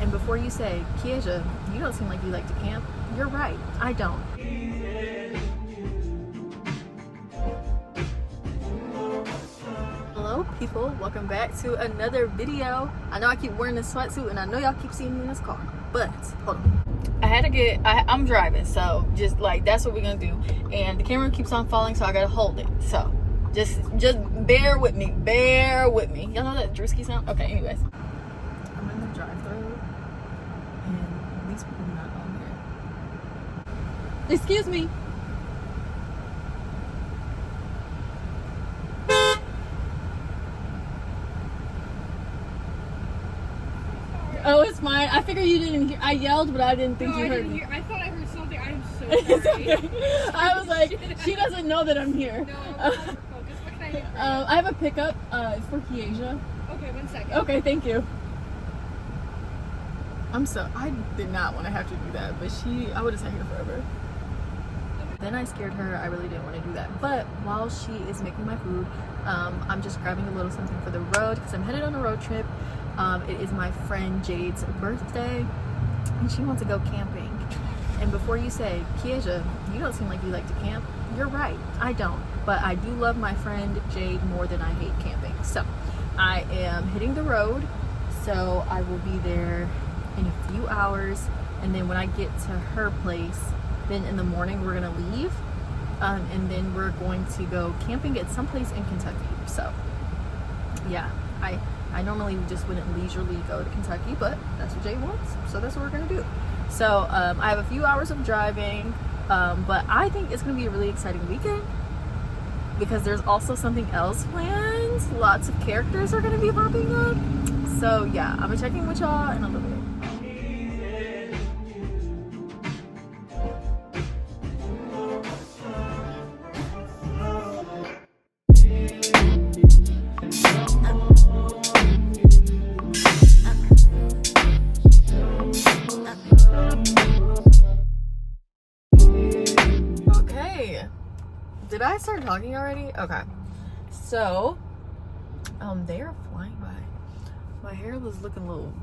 And before you say, Kiyasia, you don't seem like you like to camp, you're right, I don't. Hello people, welcome back to another video. I know I keep wearing this sweatsuit and I know y'all keep seeing me in this car, but hold on. I'm driving, so just like that's what we're gonna do. And the camera keeps on falling, so I gotta hold it. So just bear with me. Y'all know that Drewski sound? Okay, anyways. I'm in the drive-thru and these people are not on here. Excuse me. Oh, it's fine. I figured you didn't hear. I yelled, but I didn't think you heard me. I thought I heard something. I am so sorry. Okay. I was like, she doesn't know that I'm here. No, I'm focused. What can I do for you? I have a pickup. It's for Kiyasia. Okay, 1 second. Okay, thank you. I did not want to have to do that, but I would have sat here forever. Then I scared her. I really didn't want to do that. But while she is making my food, I'm just grabbing a little something for the road because I'm headed on a road trip. It is my friend Jade's birthday and she wants to go camping. And before you say, Kiyasia, you don't seem like you like to camp, you're right, I don't. But I do love my friend Jade more than I hate camping. So I am hitting the road. So I will be there in a few hours. And then when I get to her place, then in the morning we're gonna leave. And then we're going to go camping at someplace in Kentucky. So yeah, I normally just wouldn't leisurely go to Kentucky, but that's what Jay wants, so that's what we're gonna do. So I have a few hours of driving, but I think it's gonna be a really exciting weekend because there's also something else planned. Lots of characters are gonna be popping up. So yeah, I'm gonna check in with y'all in a little bit. Did I start talking already? Okay. So, they are flying by. My hair was looking a little,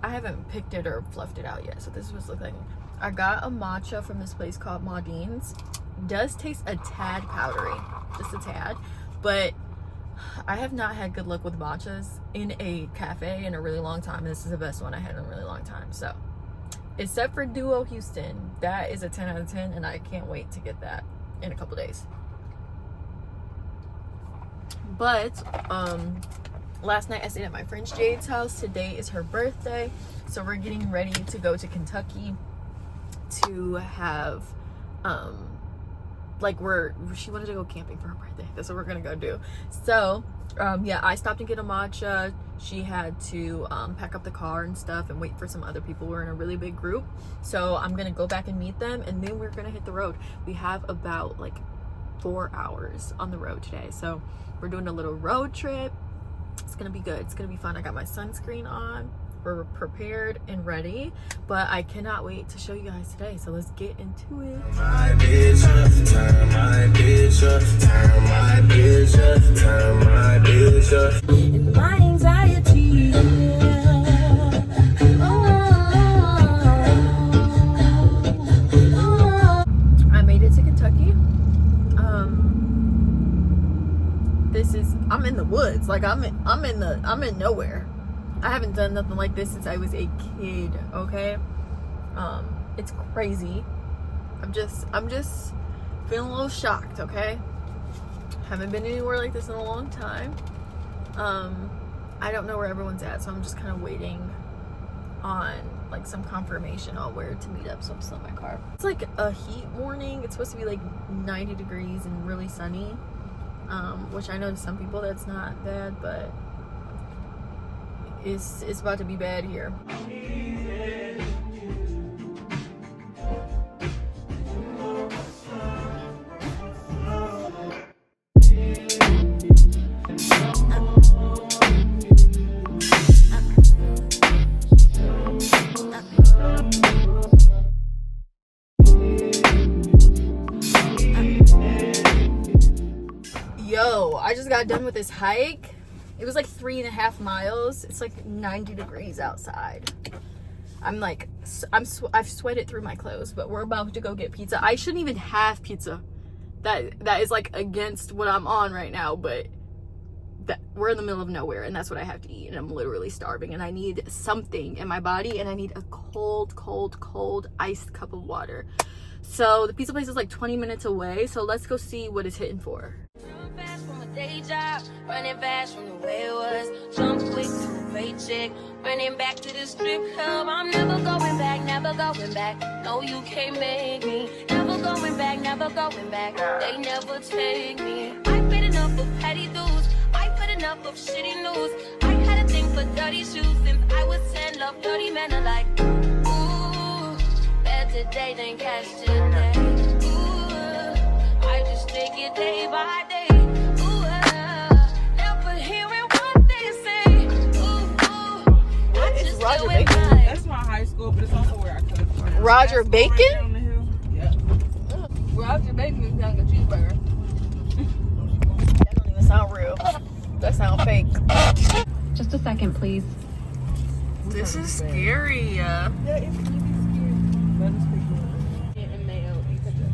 I haven't picked it or fluffed it out yet, so this is what it's looking like. I got a matcha from this place called Maudine's. Does taste a tad powdery, just a tad, but I have not had good luck with matchas in a cafe in a really long time. This is the best one I had in a really long time, so. Except for Duo Houston, that is a 10 out of 10, and I can't wait to get that in a couple days. But last night I stayed at my friend Jade's house. Today is her birthday, so we're getting ready to go to Kentucky to have she wanted to go camping for her birthday. That's what we're gonna go do. So yeah, I stopped and get a matcha. She had to pack up the car and stuff and wait for some other people. We're in a really big group, so I'm gonna go back and meet them, and then we're gonna hit the road. We have about like 4 hours on the road today, so we're doing a little road trip. It's gonna be good. It's gonna be fun. I got my sunscreen on. We're prepared and ready, but I cannot wait to show you guys today, so let's get into it. My bitch up, turn my bitch up, turn my bitch up, turn my bitch up. And my anxiety, I made it to Kentucky. I'm in the woods, like I'm in nowhere. I haven't done nothing like this since I was a kid, okay? It's crazy. I'm just feeling a little shocked, okay? Haven't been anywhere like this in a long time. I don't know where everyone's at, so I'm just kind of waiting on like some confirmation on where to meet up, so I'm still in my car. It's like a heat morning. It's supposed to be like 90 degrees and really sunny, which I know to some people that's not bad, but it's about to be bad here. Yo, I just got done with this hike. It was like 3.5 miles. It's like 90 degrees outside. I'm like, I've sweated through my clothes, but we're about to go get pizza. I shouldn't even have pizza. That is like against what I'm on right now, but we're in the middle of nowhere and that's what I have to eat, and I'm literally starving and I need something in my body, and I need a cold iced cup of water. So the pizza place is like 20 minutes away, so let's go see what it's hitting for. Run fast from a day job, running fast from the way it was. Jump quick to a paycheck, running back to the strip club. I'm never going back, never going back. No, you can't make me. Never going back, never going back. They never take me. I've been enough of petty dudes. I've had enough of shitty news. I had a thing for dirty shoes since I was 10. Love dirty men alike. Ooh, better today than yesterday. Ooh, I just take it day by day. Ooh, never hearing what they say. Ooh, I just Roger do it Bacon. right. That's my high school, but it's also where I cook. Roger Right Bacon? there on the hill. Yeah. Roger Bacon is like a cheeseburger. That don't even sound real. That sound fake. Just a second, please. This is scary. Yeah, it's really scary. Lettuce, pickle, And mayo and ketchup.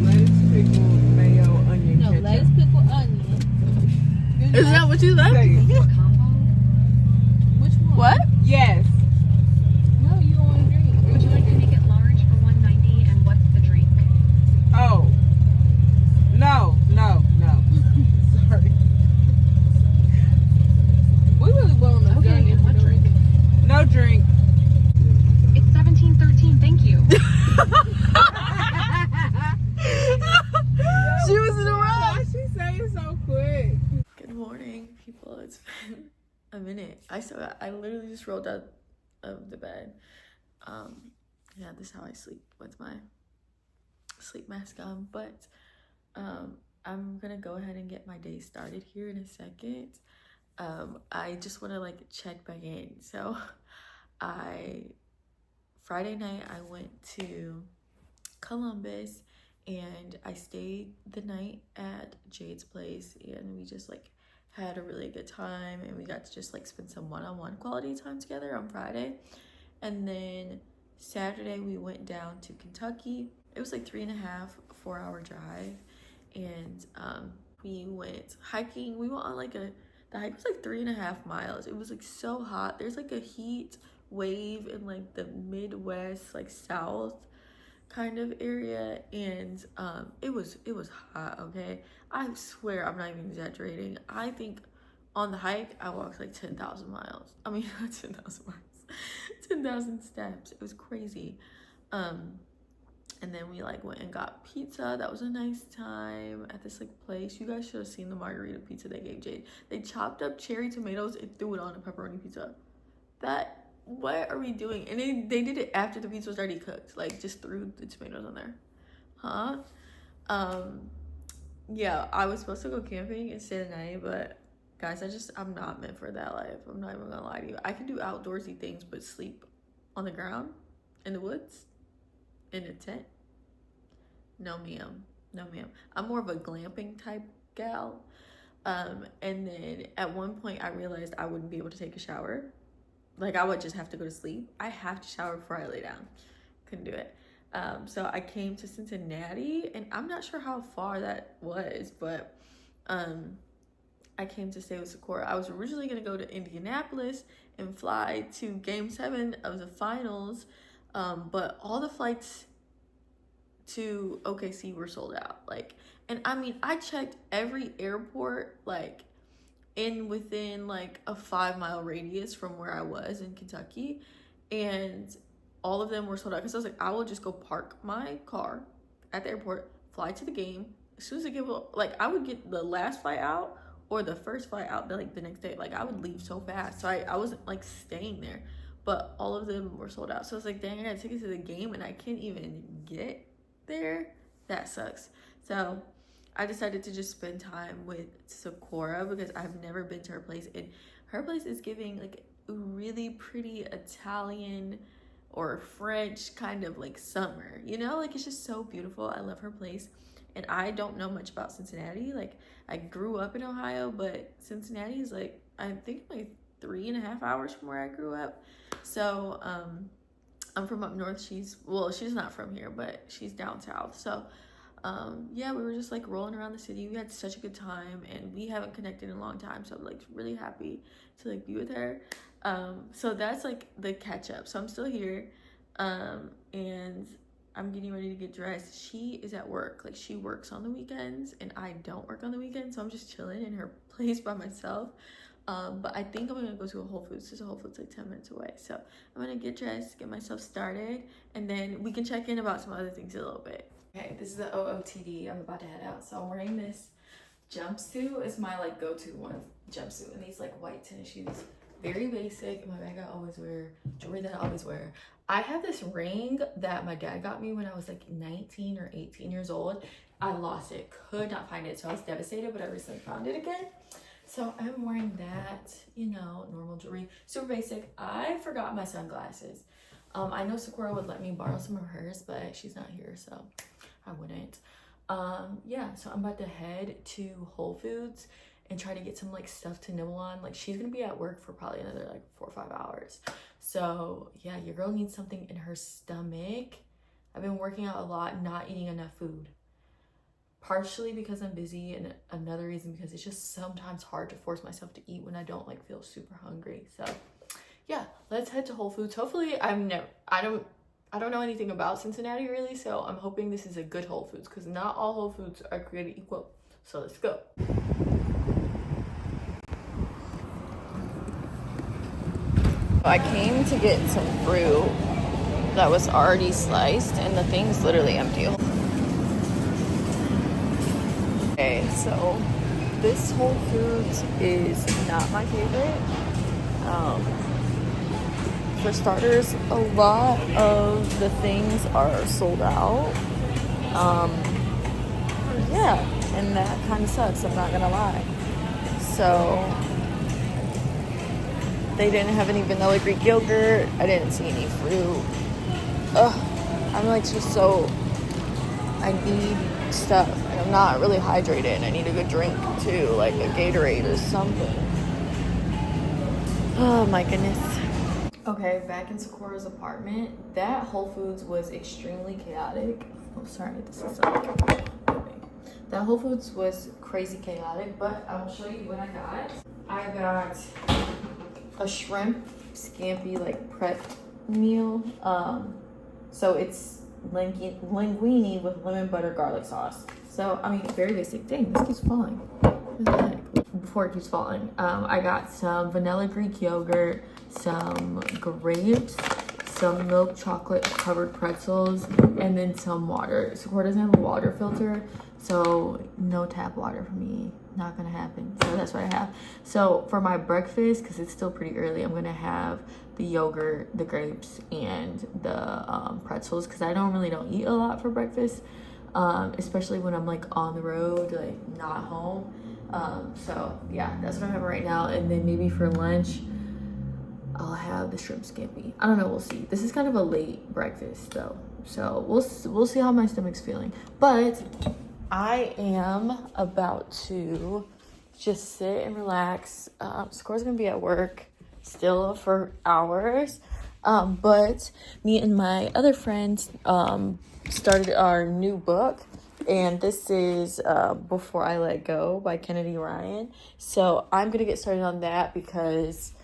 lettuce, pickle, mayo, onion, No, ketchup. lettuce, pickle, onion. Isn't that what you said? Say it. Which one? What? Yes. No, you want to drink. Would you like to make it large for $1.90, and what's the drink? Oh. No. Sorry. We really went on a Okay, journey. and what drink? No drink. It's 17:13. Thank you. She was in a rush. Why she say it so quick? Good morning, people. It's been a minute. I literally just rolled out of the bed. Yeah, this is how I sleep with my sleep mask on. But I'm gonna go ahead and get my day started here in a second. I just want to like check back in. So Friday night I went to Columbus and I stayed the night at Jade's place, and we just like had a really good time, and we got to just like spend some one-on-one quality time together on Friday. And then Saturday we went down to Kentucky. It was like 3.5-4 hour drive, and we went hiking. We went on like the hike was like 3.5 miles. It was like so hot. There's like a heat wave in like the Midwest, like South kind of area, and it was hot. Okay, I swear I'm not even exaggerating. I think on the hike I walked like 10,000 miles. I mean, not 10,000 miles, 10,000 steps. It was crazy. And then we like went and got pizza. That was a nice time at this like place. You guys should have seen the margarita pizza they gave Jade. They chopped up cherry tomatoes and threw it on a pepperoni pizza. What are we doing? And they did it after the pizza was already cooked. Like, just threw the tomatoes on there. Yeah, I was supposed to go camping and stay the night, but guys, I'm not meant for that life. I'm not even gonna lie to you. I can do outdoorsy things, but sleep on the ground, in the woods, in a tent? No, ma'am. I'm more of a glamping type gal. And then at one point I realized I wouldn't be able to take a shower. Like, I would just have to go to sleep. I have to shower before I lay down. Couldn't do it. So I came to Cincinnati, and I'm not sure how far that was, but I came to stay with Sakura. I was originally going to go to Indianapolis and fly to Game 7 of the finals, but all the flights to OKC were sold out. Like, and I mean, I checked every airport, like, within like a 5-mile radius from where I was in Kentucky, and all of them were sold out. Because I was like, I will just go park my car at the airport, fly to the game. As soon as I I would get the last flight out or the first flight out like the next day. Like, I would leave so fast. So I wasn't like staying there, but all of them were sold out. So I was like, dang, I got tickets to the game and I can't even get there. That sucks. So I decided to just spend time with Sakura because I've never been to her place, and her place is giving like really pretty Italian or French kind of like summer, you know, like it's just so beautiful. I love her place. And I don't know much about Cincinnati. Like, I grew up in Ohio, but Cincinnati is like, I think like 3.5 hours from where I grew up. So I'm from up north. She's not from here, but she's down south. So yeah, we were just like rolling around the city. We had such a good time, and we haven't connected in a long time, so I'm like really happy to like be with her. So that's like the catch up. So I'm still here, and I'm getting ready to get dressed. She is at work. Like, she works on the weekends, and I don't work on the weekends, so I'm just chilling in her place by myself. But I think I'm gonna go to a Whole Foods. There's a Whole Foods like 10 minutes away. So I'm gonna get dressed, get myself started, and then we can check in about some other things a little bit. Okay, this is the OOTD. I'm about to head out. So I'm wearing this jumpsuit. It's my like go-to one jumpsuit, and these like white tennis shoes. Very basic. My bag I always wear, jewelry that I always wear. I have this ring that my dad got me when I was like 19 or 18 years old. I lost it, could not find it, so I was devastated, but I recently found it again. So I'm wearing that, you know, normal jewelry, super basic. I forgot my sunglasses. I know Sakura would let me borrow some of hers, but she's not here, so I wouldn't. Yeah, so I'm about to head to Whole Foods and try to get some like stuff to nibble on. Like, she's gonna be at work for probably another like 4 or 5 hours. So yeah, your girl needs something in her stomach. I've been working out a lot, not eating enough food. Partially because I'm busy, and another reason because it's just sometimes hard to force myself to eat when I don't like feel super hungry. So yeah, let's head to Whole Foods. Hopefully I don't know anything about Cincinnati really, so I'm hoping this is a good Whole Foods, because not all Whole Foods are created equal. So let's go. I came to get some fruit that was already sliced, and the thing's literally empty. Okay, so this Whole Foods is not my favorite. For starters, a lot of the things are sold out. Yeah, and that kind of sucks, I'm not gonna lie. So they didn't have any vanilla Greek yogurt. I didn't see any fruit. Ugh, I'm like just so, I need stuff, and I'm not really hydrated, and I need a good drink too, like a Gatorade or something. Oh my goodness. Okay, back in Sakura's apartment. That Whole Foods was extremely chaotic. Oh, sorry, this is okay. That Whole Foods was crazy chaotic, but I will show you what I got. I got a shrimp scampi like prep meal. So it's linguine with lemon butter garlic sauce. So I mean, very basic. Dang, this keeps falling. What the heck? Before it keeps falling, I got some vanilla Greek yogurt, some grapes, some milk chocolate covered pretzels, and then some water. Sakura doesn't have a water filter, so no tap water for me. Not gonna happen. So that's what I have. So for my breakfast, because it's still pretty early, I'm gonna have the yogurt, the grapes, and the pretzels, because I normally don't eat a lot for breakfast, especially when I'm like on the road, like not home. So yeah, that's what I'm having right now. And then maybe for lunch, I'll have the shrimp scampi. I don't know, we'll see. This is kind of a late breakfast though, so we'll see how my stomach's feeling. But I am about to just sit and relax. Sakura's gonna be at work still for hours, but me and my other friends started our new book, and this is Before I Let Go by Kennedy Ryan. So I'm gonna get started on that because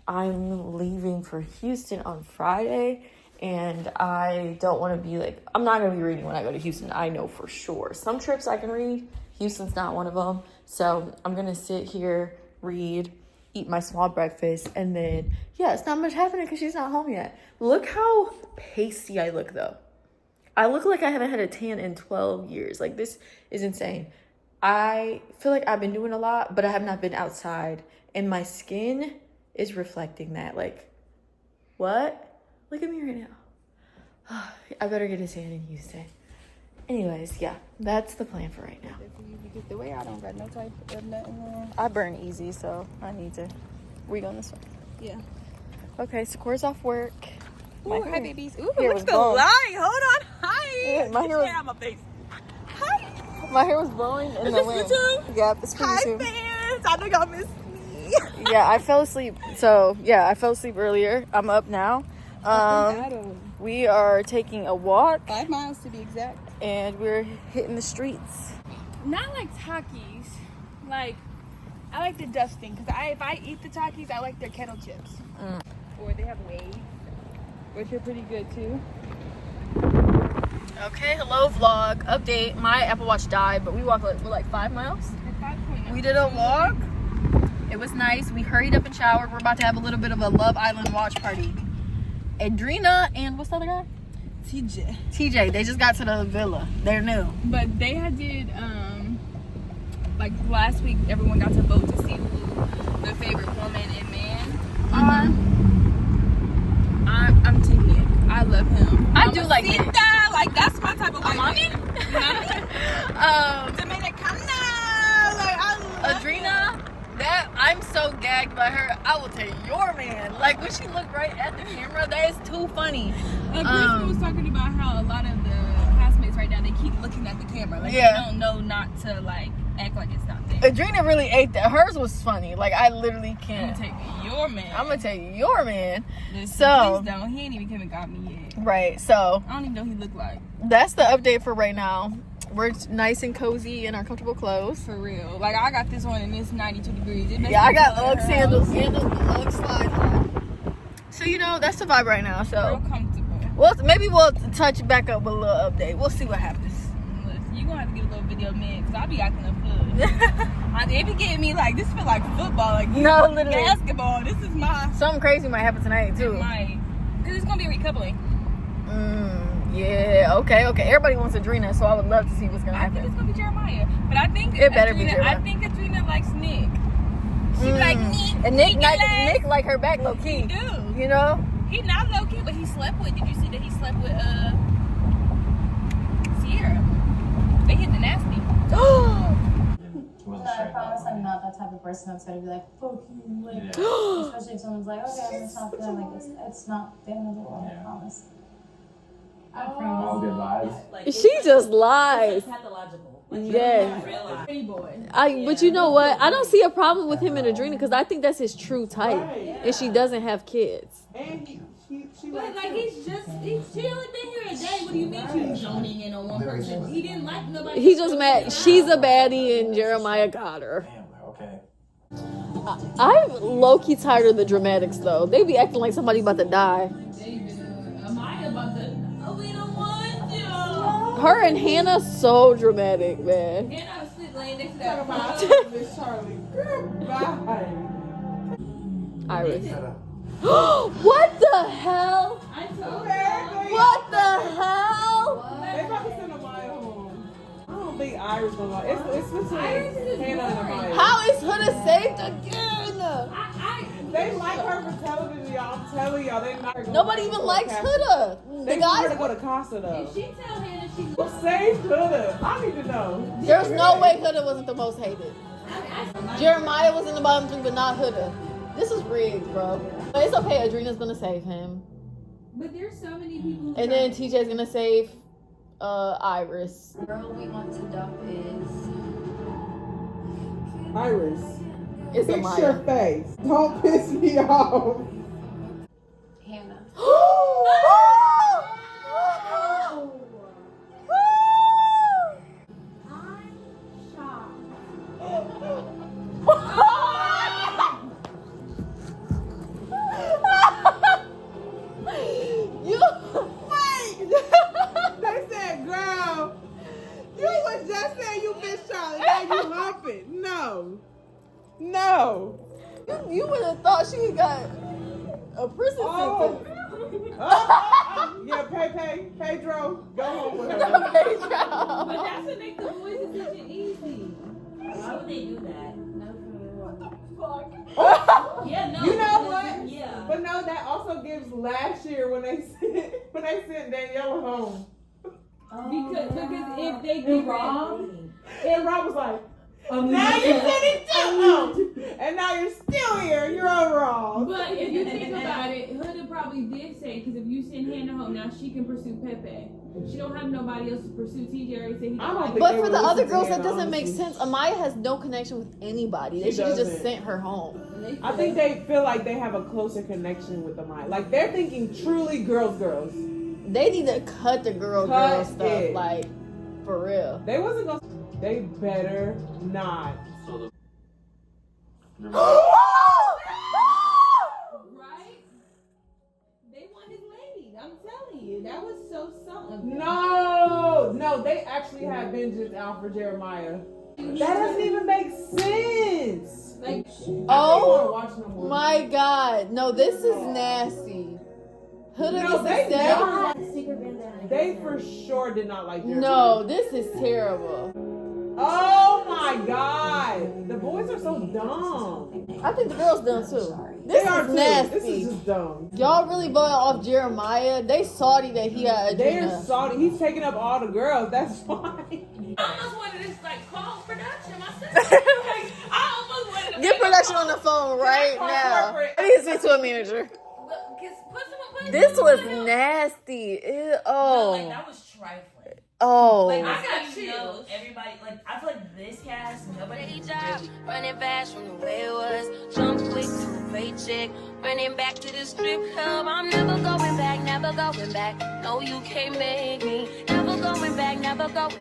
I'm leaving for Houston on Friday, and I don't want to be like, I'm not going to be reading when I go to Houston. I know for sure. Some trips I can read. Houston's not one of them. So I'm going to sit here, read, eat my small breakfast, and then, yeah, it's not much happening because she's not home yet. Look how pasty I look, though. I look like I haven't had a tan in 12 years. Like, this is insane. I feel like I've been doing a lot, but I have not been outside, and my skin is reflecting that. Like, what? Look at me right now. I better get a tan in Houston. Anyways, yeah, that's the plan for right now. Because the way I don't got no type of nothing wrong. I burn easy, so I need to. We going this way? Yeah. Okay, Sakura's off work. Ooh, hi, babies. Ooh, hair look was at the blowing. line. Hold on. Hi. Yeah, my hair was. on my face. Hi. My hair was blowing in the wind. Yeah, it's for Hi, YouTube. fans. I think y'all missed me. Yeah, I fell asleep. So yeah, I fell asleep earlier. I'm up now. We are taking a walk 5 miles to be exact. and we're hitting the streets. Not like Takis. Like, I like the dusting. Because if I eat the Takis, I like their kettle chips. Or they have waves, which are pretty good too. Okay, hello vlog. Update. My Apple Watch died, but we walked like 5 miles. We did a walk. It was nice. We hurried up and showered. We're about to have a little bit of a Love Island watch party. Adrina and what's the other guy? TJ. They just got to the villa. They're new. But they did, like last week, everyone got to vote to see who their favorite woman and man are. I'm Team Nick. I love him. I do like Nick. Like, that's my type of white Mommy? man. Dominicana. Like, I love Adrina, that I'm so gagged by her. I will tell you, your man. Like when she looked right at the camera, that is too funny. Kristen was talking about how a lot of the classmates right now, they keep looking at the camera. Like, they don't know not to, like, act like it's not there. Adrina really ate that. Hers was funny. Like, I literally can't. I'm gonna take your man. I'm gonna tell you, your man. Listen, So, please don't. He ain't even come and got me yet. right. So, I don't even know what he looked like. that's the update for right now. We're nice and cozy in our comfortable clothes. For real. Like, I got this one and it's 92 degrees. Yeah, I got Ugg sandals and the Ugg slides on. So, you know, that's the vibe right now. Real So, comfortable. well, maybe we'll touch back up with a little update. We'll see what happens. Listen, you gonna have to get a little video, man, because I be acting a fool. They be getting me like, this feel like football. Like, No, literally. basketball. This is my... Something crazy might happen tonight, too. Because it's gonna be recoupling. Yeah, okay. Everybody wants Adrina, so I would love to see what's gonna I think happen. it's gonna be Jeremiah. But I think It better be Jeremiah. I think Adrina likes Nick. She be like, Nick. And Nick like her back low key. He do. You know? He not low key, but he slept with. Did you see that he slept with Sierra? They hit the nasty. I promise I'm not that type of person that's gonna be like, fuck you, like, especially if someone's like, okay, I'm just not feeling like it's not the end of the world, I promise. I promise. All good vibes. She just lies. Pathological. Yeah. Pretty boy. But you know what? I don't see a problem with him and Adrina because I think that's his true type. And she doesn't have kids. And she but like he only been here a day. What do you mean you zoning in on one person? He didn't like nobody. He just mad. She's a baddie and Jeremiah got her. Damn, okay. I'm low-key tired of the dramatics though. They be acting like somebody about to die. Amaya about to. Oh, we don't want you. Her and Hannah so dramatic, man. And I was laying next to that. Miss Charlie. Goodbye. Iris. What the hell? I told What the hell? They about to send Amaya home. I don't think Iris gonna lie. It's between Iris is Hannah and boring. Amaya. How is Huda saved again? They like her for television, y'all. I'm telling y'all, they not. Nobody even likes Huda. They The want her to guys. go to Casa though. If she tell Hannah she Who saved Huda? I need to know. There's no way Huda wasn't the most hated. Jeremiah was in the bottom 3, but not Huda. This is rigged, bro. But it's okay. Adrina's gonna save him, But there's so many people. and then TJ's gonna save Iris. Girl we want to dump is Iris, It's fix Amaya. your face. Don't piss me off. Hannah. They said, girl, you was just saying you miss Charlie. Now you humping. No. You would have thought she got a prison Oh. sentence. Yeah, Pedro, go home with her. But that's what makes the boys' decision easy. Why would they do that? Yeah, no. You know what? Yeah. But no, that also gives last year when they sent Daniela home. Because if they do wrong, And Rob was like, Now you're sitting too. And now you're still here. You're overall. But if you think about it, Huda probably did say, because if you send Hannah home, now she can pursue Pepe. She don't have nobody else to pursue. TJ already said he don't like But for the other girls, that doesn't make sense. Amaya has no connection with anybody. They should have just sent her home. I think they feel like they have a closer connection with Amaya. Like, they're thinking truly girls. They need to cut the girl stuff, like, for real. They wasn't gonna. They better not. right? They want his lady. I'm telling you, that was so something. No, they actually had vengeance out for Jeremiah. That doesn't even make sense. Like, oh my God, no, this is nasty. They for sure did not like Jeremiah. No, this is terrible. Oh my God, the boys are so dumb. I think the girls dumb too. This is nasty. This is just dumb. Y'all really voted off Jeremiah. They salty that he had a They're salty. He's taking up all the girls. That's fine. I almost wanted to like call production myself. Like, I almost wanted to get production on the phone right now. I need to speak to a manager. This was nasty. Ew. Oh. Like, that was trifling. Oh. Like, I got chills. Everybody, like, I feel like this cast, nobody Job, running fast from the way it was. Jump quick to a paycheck. Running back to the strip club. I'm never going back, never going back. No, you can't make me. Never going back, never going